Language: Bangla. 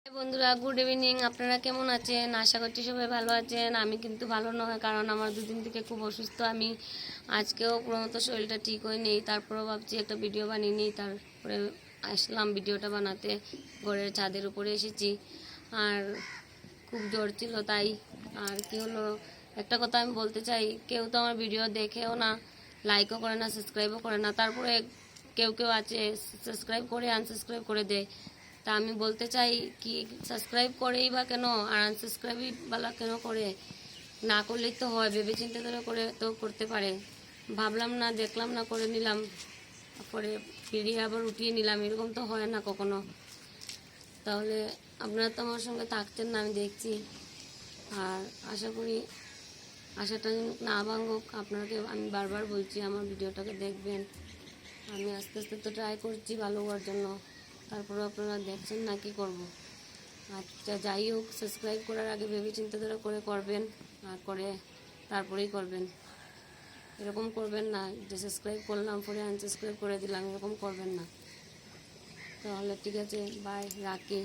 হাই বন্ধুরা, গুড ইভিনিং। আপনারা কেমন আছেন? আশা করছি সবাই ভালো আছেন। আমি কিন্তু ভালো নয়, কারণ আমার দুদিন থেকে খুব অসুস্থ। আমি আজকেও পুরোমতো শরীরটা ঠিক হয়ে নেই। তারপরেও ভাবছি একটা ভিডিও বানিয়ে নিই। তারপরে আসলাম ভিডিওটা বানাতে, ঘরের ছাদের উপরে এসেছি। আর খুব জ্বর ছিল তাই। আর কি হলো, একটা কথা আমি বলতে চাই, কেউ তো আমার ভিডিও দেখেও না, লাইকও করে না, সাবস্ক্রাইবও করে না। তারপরে কেউ কেউ আছে সাবস্ক্রাইব করে আনসাবস্ক্রাইব করে দেয়। তা আমি বলতে চাই কি, সাবস্ক্রাইব করেই বা কেন আর আনসাবস্ক্রাইবই বালা কেন করে? না করলেই তো হয়, ভেবে চিন্তা করে তো করতে পারে। ভাবলাম না, দেখলাম না, করে নিলাম, পরে ফিরিয়ে আবার উঠিয়ে নিলাম, এরকম তো হয় না কখনো। তাহলে আপনারা তো আমার সঙ্গে থাকছেন না, আমি দেখছি। আর আশা করি আশাটা যেন না ভাঙুক। আপনাকে আমি বারবার বলছি আমার ভিডিওটাকে দেখবেন। আমি আস্তে আস্তে তো ট্রাই করছি ভালো হওয়ার জন্য, তারপরে আপনারা দেখছেন না, কি করব। আচ্ছা, যাই হোক, সাবস্ক্রাইব করার আগে ভেবে চিন্তা করে করবেন, আর করে তারপরেই করবেন। এরকম করবেন না যে সাবস্ক্রাইব করলাম পরে আনসাবস্ক্রাইব করে দিলাম, এরকম করবেন না। তাহলে ঠিক আছে, বাই, রাখি।